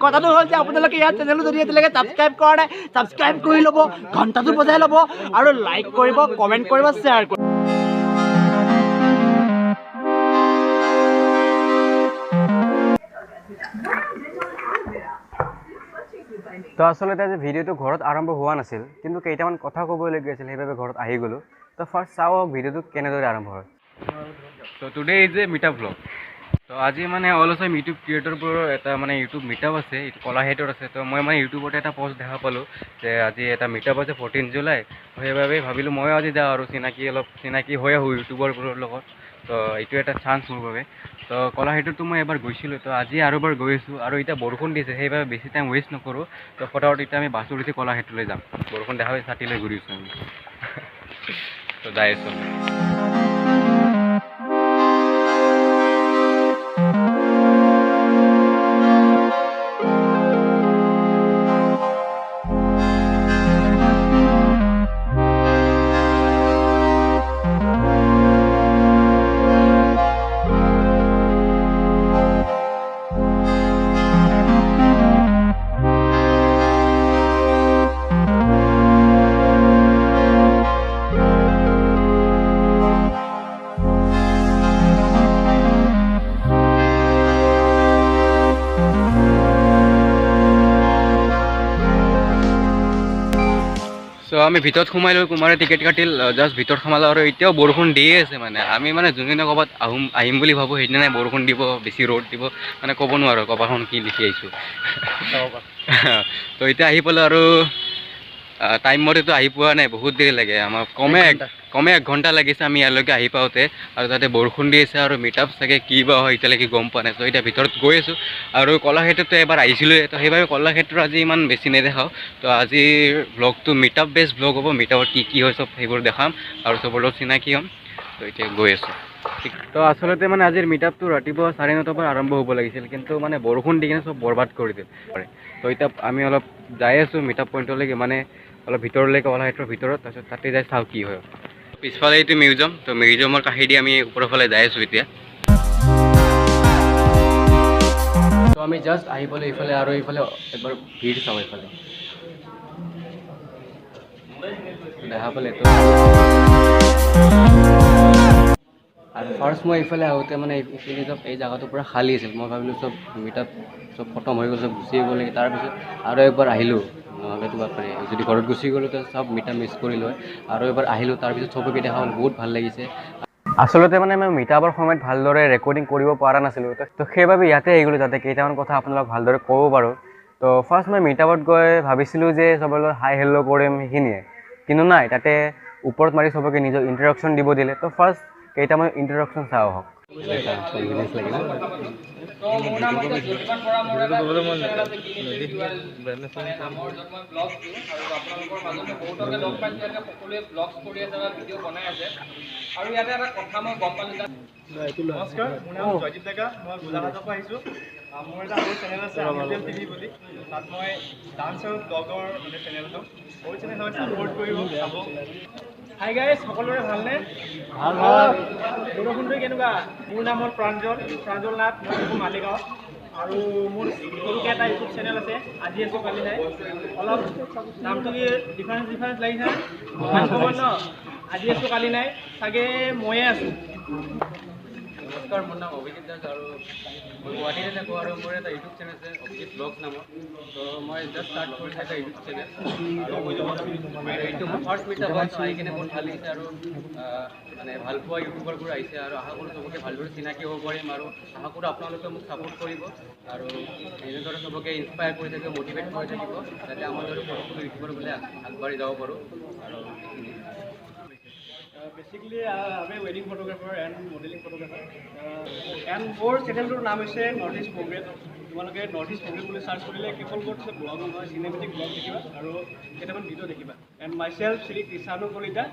কথাটো হ'ল যে আপোনালোকে ইয়াৰ চেনেলটো যদি এতিয়ালৈকে ছাবস্ক্ৰাইব কৰা নাই ছাবস্ক্ৰাইব কৰি ল'ব, ঘণ্টাটো বজাই ল'ব আৰু লাইক কৰিব, কমেণ্ট কৰিব, শ্বেয়াৰ কৰিব। তো আচলতে আজি ভিডিঅ'টো ঘৰত আৰম্ভ হোৱা নাছিল, কিন্তু কেইটামান কথা ক'বলগীয়া আছিল, সেইবাবে ঘৰত আহি গ'লোঁ। তো ফাৰ্ষ্ট চাওক ভিডিঅ'টো কেনেদৰে আৰম্ভ হয়। তো today is a meetup blog. তো আজি মানে অল আছাম ইউটিউব ক্ৰিয়েটৰবোৰৰ এটা মানে ইউটিউব মিটআপ আছে, কলাহেটত আছে। তো মই মানে ইউটিউবতে এটা পষ্ট দেখা পালোঁ যে আজি এটা মিটআপ আছে 14 জুলাই। সেইবাবে ভাবিলোঁ ময়ো আজি যাওঁ আৰু চিনাকি হৈ আহোঁ ইউটিউবাৰবোৰৰ লগত। তো এইটো এটা চান্স মোৰ বাবে। তো কলাহেটতো মই এবাৰ গৈছিলোঁ, তো আজি আৰু এবাৰ গৈ আছোঁ। আৰু এতিয়া বৰষুণ দিছে, সেইবাবে বেছি টাইম ৱেষ্ট নকৰোঁ। তো ফটাফট এতিয়া আমি বাছত উঠি কলাহেটলৈ যাম। বৰষুণ দেখা পাই ছাতি লৈ ঘূৰিছোঁ আমি। তো যাই আছোঁ। চ' আমি ভিতৰত সোমাইলোঁ, কুমাৰে টিকেট কাটিল, জাষ্ট ভিতৰত সোমালোঁ আৰু এতিয়াও বৰষুণ দিয়ে আছে। মানে আমি মানে যোনদিনা ক'ৰবাত আহিম বুলি ভাবোঁ সেইদিনাই বৰষুণ দিব, বেছি ৰ'দ দিব, মানে ক'ব নোৱাৰোঁ কপালখন কি লিখি আহিছোঁ। তো এতিয়া আহি পালোঁ আৰু টাইম মতেতো আহি পোৱা নাই, বহুত দেৰি লাগে আমাৰ, কমে 1 ঘণ্টা লাগিছে আমি ইয়ালৈকে আহি পাওঁতে। আৰু তাতে বৰষুণ দি আছে আৰু মিটআপ চাগে কি বা হয় এতিয়ালৈকে গম পোৱা নাই। তো এতিয়া ভিতৰত গৈ আছোঁ আৰু কলাক্ষেত্ৰতো এবাৰ আহিছিলোঁৱে, তো সেইবাবে কলাক্ষেত্ৰ আজি ইমান বেছি নেদেখাওঁ। তো আজিৰ ব্লগটো মিটআপ বেষ্ট ব্লগ হ'ব, মিটআপত কি হয় চব সেইবোৰ দেখাম আৰু চবৰ লগত চিনাকি হ'ম। তো এতিয়া গৈ আছোঁ। তো আচলতে মানে আজিৰ মিটআপটো ৰাতিপুৱা 9:30 পৰা আৰম্ভ হ'ব লাগিছিল, কিন্তু মানে বৰষুণ দি কিনে চব বৰবাদ কৰি দিল। তো এতিয়া আমি অলপ যাই আছোঁ মিটআপ পইণ্টলৈকে, মানে অলপ ভিতৰলৈকে, কলাক্ষেত্ৰৰ ভিতৰত। তাৰপিছত তাতে যাই চাওঁ কি হয়। পিছফালে এইটো মিউজিয়াম, তো মিউজিয়ামৰ কাষেদি আমি ওপৰৰ ফালে যাই আছোঁ এতিয়া। তো আমি জাষ্ট আহি পালোঁ এইফালে, আৰু এইফালে এবাৰ ভিৰ চাওঁ এইফালে দেখা পালে। তো আৰু ফাৰ্ষ্ট মই এইফালে আহোঁতে মানে এইখিনি চব এই জেগাটো পূৰা খালী আছিল। মই ভাবিলোঁ চব মিটআপ চব খতম হৈ গ'ল, চব গুচি গ'ল নেকি। তাৰপিছত আৰু এবাৰ আহিলোঁ, নহ'লেতো বাপৰে যদি ঘৰত গুচি গ'লোঁ তো চব মিটআপ মিছ কৰিলোঁ হয়। আৰু এবাৰ আহিলোঁ, তাৰপিছত চবকে দেখা হ'ল, বহুত ভাল লাগিছে। আচলতে মানে মই মিটআপৰ সময়ত ভালদৰে ৰেকৰ্ডিং কৰিব পৰা নাছিলোঁ, তো সেইবাবে ইয়াতে আহি গ'লোঁ, যাতে কেইটামান কথা আপোনালোকক ভালদৰে ক'ব পাৰোঁ। তো ফাৰ্ষ্ট মই মিটআপত গৈ ভাবিছিলোঁ যে চবৰ লগত হাই হেল্ল' কৰিম সেইখিনিয়ে, কিন্তু নাই, তাতে ওপৰত মাৰি চবকে নিজৰ ইণ্ট্ৰডাকশ্যন দিব দিলে। তো ফাৰ্ষ্ট কেইটামান ইণ্ট্ৰডাকশ্যন চাওঁ আহক। আৰু ইয়াতে এটা কথা মই গম পালোঁ। নমস্কাৰ, মোৰ নাম জয়দীপ ডেকা, মই গোলাঘাটৰ পৰা আহিছোঁ। মোৰ এটা সৰু চেনেল আছে আমিতেল টিভি বুলি, তাত মই ডান্স আৰু ব্লগৰ মানে চেনেলটো সৰু চেনেল হয়, ছাপোৰ্ট কৰিব চাব। হাই গাইজ, সকলোৰে ভালনে? ভাল। বৰষুণটো কেনেকুৱা? মোৰ নাম হ'ল প্ৰাঞ্জল নাথ, মই থাকোঁ মালিগাঁৱত। আৰু মোৰ সৰুকৈ এটা ইউটিউব চেনেল আছে, আজি আছোঁ কালি নাই। অলপ নামটো কি ডিফাৰেঞ্চ লাগিছে ন? আজি আছোঁ কালি নাই, চাগে ময়ে আছোঁ। নমস্কাৰ, মোৰ নাম অভিজিত দাস আৰু মই গুৱাহাটীতে থাকোঁ। আৰু মোৰ এটা ইউটিউব চেনেল আছে অভিজিত ব্লগছ নামৰ। তো মই জাষ্ট ষ্টাৰ্ট কৰিছোঁ এটা ইউটিউব চেনেল, আৰু এইটো মোৰ ফাৰ্ষ্ট মিটআপ হয়। আহি কিনে বহুত ভাল লাগিছে, আৰু মানে ভাল পোৱা ইউটিউবাৰবোৰ আহিছে, আৰু আশা কৰোঁ চবকে ভালদৰে চিনাকি হ'ব পাৰিম, আৰু আশা কৰোঁ আপোনালোকে মোক ছাপোৰ্ট কৰিব আৰু এনেদৰে চবকে ইনস্পায়াৰ কৰি থাকিব, মটিভেট কৰি থাকিব, যাতে আমাৰ দৰে সৰু সৰু ইউটিউবাৰবিলাক আগবাঢ়ি যাব পাৰোঁ। আৰু বেচিকেলি আমি ৱেডিং photographer and modelling photographer, and মোৰ চেনেলটোৰ নাম হৈছে নৰ্থ ইষ্ট প্ৰগ্ৰেছ। তোমালোকে নৰ্থ ইষ্ট প্ৰগ্ৰেছ বুলি চাৰ্চ কৰিলে কেৱল বৰ্ড ব্লগ নহয়, চিনেমেটিক ব্লগ দেখিবা আৰু কেইটামান ভিডিঅ' দেখিবা। And my self Shri Krishanu Kalita.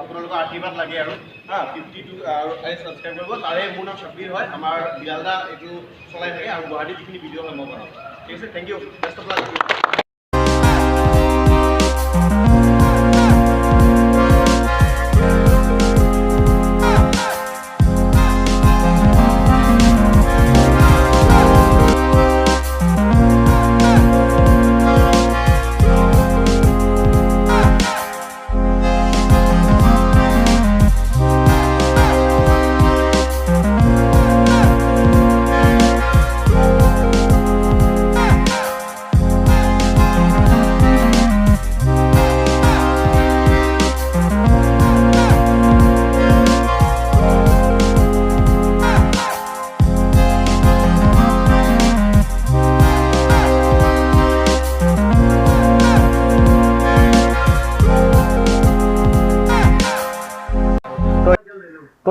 আপোনালোকৰ আশীৰ্বাদ লাগে আৰু 52 আৰু ছাবস্ক্ৰাইব কৰিব। তাৰে মোৰ নাম শ্বব্বিৰ হয়, আমাৰ বিয়ালদা এইটো চলাই থাকে, আৰু গুৱাহাটীত যিখিনি ভিডিঅ' হয় মই বনাওঁ। ঠিক আছে, thank you, best of luck.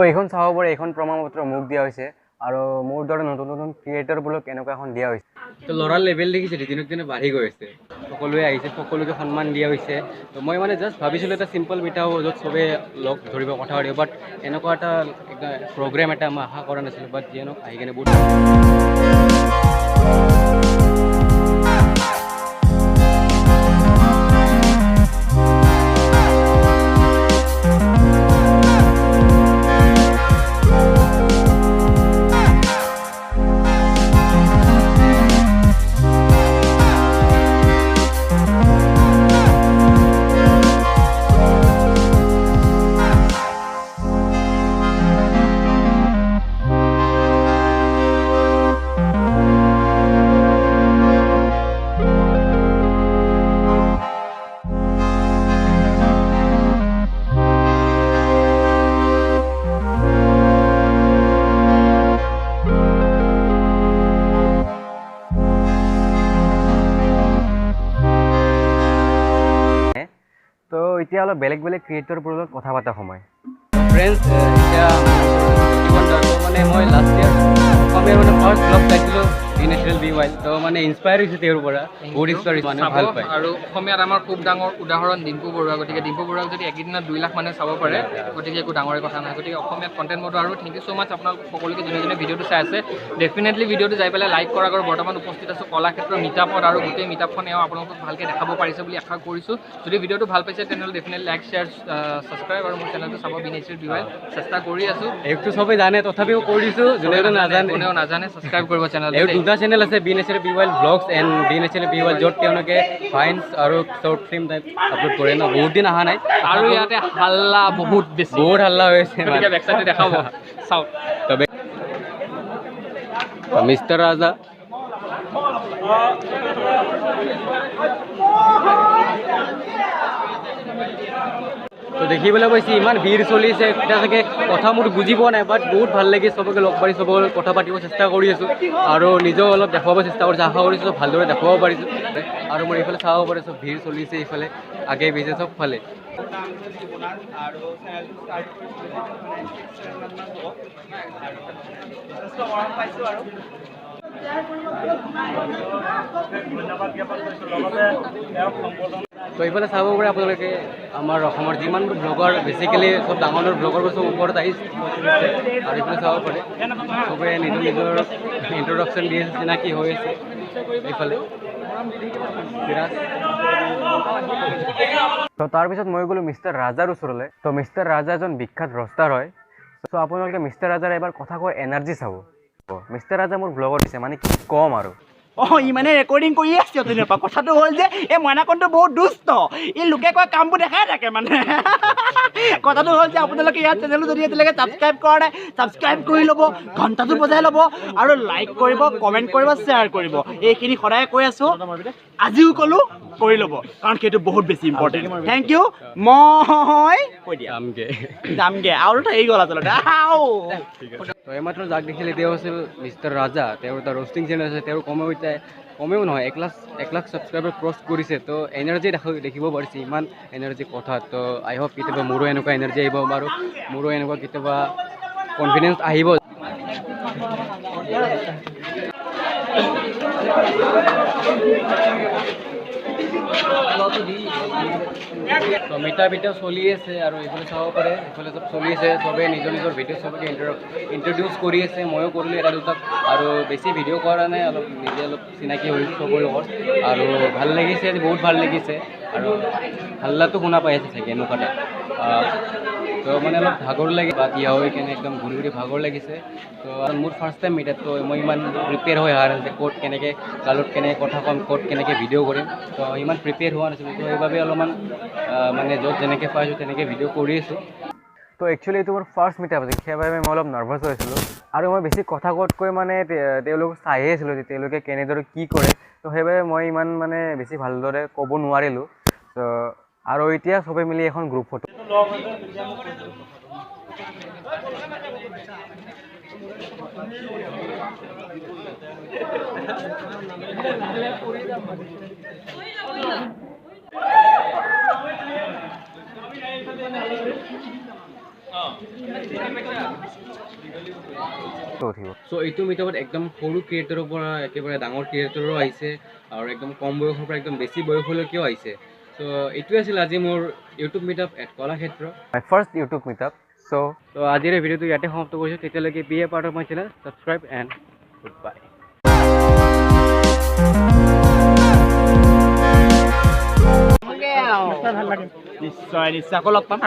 এইখন চাব পাৰে, এইখন প্ৰমাণপত্ৰ মোক দিয়া হৈছে আৰু মোৰ দৰে নতুন নতুন ক্ৰিয়েটৰবোৰক এনেকুৱা এখন দিয়া হৈছে। তো ল'ৰাৰ লেভেল দেখিছে দিনক দিনে বাঢ়ি গৈ আছে, সকলোৱে আহিছে, সকলোকে সন্মান দিয়া হৈছে। তো মই মানে জাষ্ট ভাবিছিলোঁ এটা চিম্পল মিটা হ'ব য'ত চবে লগ ধৰিব, কথা পাতিব, বাট এনেকুৱা এটা প্ৰগ্ৰেম এটা মই আশা কৰা নাছিলোঁ। বাট যিয়ে নহওক আহি কিনে বহুত তো এতিয়া অলপ বেলেগ বেলেগ ক্ৰিয়েটৰবোৰৰ লগত কথা পতা সময়। ফ্ৰেণ্ডছ, এতিয়া মানে মই লাষ্ট ইয়াৰ অসমীয়াৰ মানে ফাৰ্ষ্ট ব্লগ চাইছিলোঁ নেচাৰেল বি ৱাইল্ড। তো মানে ইনস্পায়াৰ হৈছে তেওঁৰ পৰা, বহুত ইনস্পায়াৰ হৈছে, মানুহে ভাল পায়। আৰু অসমীয়াত আমাৰ খুব ডাঙৰ উদাহৰণ ডিম্পু বৰুৱা, গতিকে ডিম্পু বৰুৱাক যদি একেদিনত 2 লাখ মানুহে চাব পাৰে, গতিকে একো ডাঙৰে কথা নহয়। গতিকে অসমীয়াত কণ্টেণ্ট বনোৱা আৰু থেংক ইউ ছ' মাছ আপোনালোক সকলোকে যোনে যোনে ভিডিঅ'টো চাই আছে। ডেফিনেটলি ভিডিঅ'টো যাই পেলাই লাইক কৰাৰ আগত বৰ্তমান উপস্থিত আছোঁ কলাক্ষেত্ৰ মিটাপত, আৰু গোটেই মিটাপখন এওঁ আপোনালোকক ভালকৈ দেখাব পাৰিছে বুলি আশা কৰিছোঁ। যদি ভিডিঅ'টো ভাল পাইছে তেনেহ'লে ডেফিনেটলি লাইক, শ্বেয়াৰ, ছাবস্ক্ৰাইব আৰু মোৰ চেনেলটো চাব বি নেচাৰেল বি ৱাইল্ড। চেষ্টা কৰি আছোঁ, এইটো চবেই জানে তথাপিও কৰিছোঁ, যোনে নাজানে কোনেও নাজানে ছাবস্ক্ৰাইব কৰিব চেনেল। এই দুটা চেনেল আছে, Be Natural Be Wild Blogs and Be Natural Be Wild, য'ত তেওঁলোকে ফাইন্স আৰু শ্বৰ্ট ফিল্ম টাইপ আপলোড কৰে ন। বহুত দিন অহা নাই আৰু ইয়াতে হাল্লা বহুত বেছি, বহুত হাল্লা হৈ আছে, গতিকে বেক চাইডে দেখাব চাওক। তবে মিষ্টাৰ ৰাজা তো দেখিবলৈ পাইছে ইমান ভিৰ চলিছে, এতিয়া চাগে কথা মোৰ বুজি পোৱা নাই, বাট বহুত ভাল লাগি চবকে লগ পাৰি, চবৰ কথা পাতিব চেষ্টা কৰি আছোঁ আৰু নিজেও অলপ দেখুৱাব চেষ্টা কৰিছোঁ। আশা কৰিছোঁ ভালদৰে দেখুৱাব পাৰিছোঁ। আৰু মোৰ এইফালে চাব পাৰে চব ভিৰ চলিছে, এইফালে আগে পিছে চবফালে। আৰু চেনেলটো ষ্টাৰ্ট কৰিছিলোঁ আৰু যথেষ্ট মৰম পাইছোঁ আৰু ধন্যবাদ জ্ঞাপন কৰিছোঁ। লগতে তেওঁক সম্বোধন তো এইফালে চাব পাৰে আপোনালোকে আমাৰ অসমৰ যিমানবোৰ ব্লগাৰ, বেচিকেলি চব ডাঙৰ ডাঙৰ ব্লগাৰবোৰ চব ওপৰত আহিছে আৰু এইফালে চাব পাৰে চবে নিজৰ নিজৰ ইণ্ট্ৰডাকশ্যন দি আছে, চিনাকি হৈ আছে। এইফালে তো তাৰপিছত মই গ'লোঁ মিষ্টাৰ ৰাজাৰ ওচৰলৈ। তো মিষ্টাৰ ৰাজা এজন বিখ্যাত ৰষ্টাৰ হয়। চ' আপোনালোকে মিষ্টাৰ ৰাজাৰ এবাৰ কথা কোৱাৰ এনাৰ্জি চাব। মিষ্টাৰ ৰাজা মোৰ ব্লগত দিছে, মানে কি ক'ম আৰু। ই মানে ৰেকৰ্ডিং কৰি আছে তেনেকুৱা। কথাটো হ'ল যে এই মইনাকণটো বহুত দুষ্ট, ই লোকে কোৱা কামবোৰ দেখাই থাকে মানে। কথাটো হ'ল যে আপোনালোকে ইয়াৰ চেনেলটো যদি এতিয়ালৈকে ছাবস্ক্ৰাইব কৰা নাই, ছাবস্ক্ৰাইব কৰি ল'ব, ঘণ্টাটো বজাই ল'ব আৰু লাইক কৰিব, কমেণ্ট কৰিব, শ্বেয়াৰ কৰিব। এইখিনি সদায় কৈ আছোঁ, আজিও ক'লোঁ কৰি ল'ব, কাৰণ সেইটো বহুত বেছি ইম্পৰ্টেণ্ট। Thank U. মই কৈ দিয়া যামগৈ আৰু হেৰি গ'ল আচলতে। তো এইমাত্ৰ যাক দেখিলে তেওঁ আছিল মিষ্টাৰ ৰাজা। তেওঁৰ এটা ৰষ্টিং চেনেল আছে, তেওঁৰ কমেও নহয় 1 লাখ ছাবস্ক্ৰাইবাৰ ক্ৰছ কৰিছে। তো এনাৰ্জি দেখিব পাৰিছে, ইমান এনাৰ্জি কথাত। তো আই হোপ কেতিয়াবা মোৰো এনেকুৱা এনাৰ্জি আহিব আৰু মোৰো এনেকুৱা কেতিয়াবা কনফিডেঞ্চ আহিব। তো মিটা চলি আছে আৰু এইফালে চাব পাৰে, এইফালে চব চলি আছে, চবে নিজৰ নিজৰ ভিডিঅ' চবকে ইণ্ট্ৰডিউচ কৰি আছে। ময়ো কৰিলোঁ এটা দুটাক, আৰু বেছি ভিডিঅ' কৰা নাই, অলপ নিজে অলপ চিনাকি হৈছোঁ চবৰ লগত আৰু ভাল লাগিছে, বহুত ভাল লাগিছে। আৰু হাল্লাটো শুনা পাই আছে চাগে এনেকুৱা টাইপ। তো মানে অলপ ভাগৰ লাগে, বা দিয়া হৈ কেনে একদম ঘূৰি ঘূৰি ভাগৰ লাগিছে। তো মোৰ ফাৰ্ষ্ট টাইম মিটাত, তো মই ইমান প্ৰিপেয়াৰ হৈ অহা নাছিলোঁ, ক'ত কেনেকৈ গালত কেনেকৈ কথা ক'ম, ক'ত কেনেকৈ ভিডিঅ' কৰিম। তো ইমান প্ৰিপেয়াৰ হোৱা নাছিলোঁ, তো সেইবাবে অলপমান মানে য'ত যেনেকৈ পাইছোঁ তেনেকৈ ভিডিঅ' কৰি আছোঁ। তো একচুৱেলি এইটো মোৰ ফাৰ্ষ্ট মিটাপ আছিল, সেইবাবে মই অলপ নাৰ্ভাছ হৈ আছিলোঁ আৰু মই বেছি কথা কোৱাতকৈ মানে তেওঁলোকক চাইহে আছিলোঁ যে তেওঁলোকে কেনেদৰে কি কৰে। তো সেইবাবে মই ইমান মানে বেছি ভালদৰে ক'ব নোৱাৰিলোঁ। তো আৰু এতিয়া চবে মিলি এখন গ্ৰুপ ফটো। উঠিব চ' এইটো মিটআপত একদম সৰু ক্ৰিয়েটৰৰ পৰা একেবাৰে ডাঙৰ ক্ৰিয়েটৰো আহিছে আৰু একদম কম বয়সৰ পৰা একদম বেছি বয়সলৈকেও আহিছে চ' এইটোৱে আছিল আজি মোৰ YouTube meetup at Kalakshetra my first YouTube meetup show' আজিৰ এই ভিডিঅ'টো ইয়াতে সমাপ্ত কৰিছোঁ তেতিয়ালৈকে be a part of my channel subscribe and goodbye নিশ্চয় নিশ্চয় আকৌ লগ পাম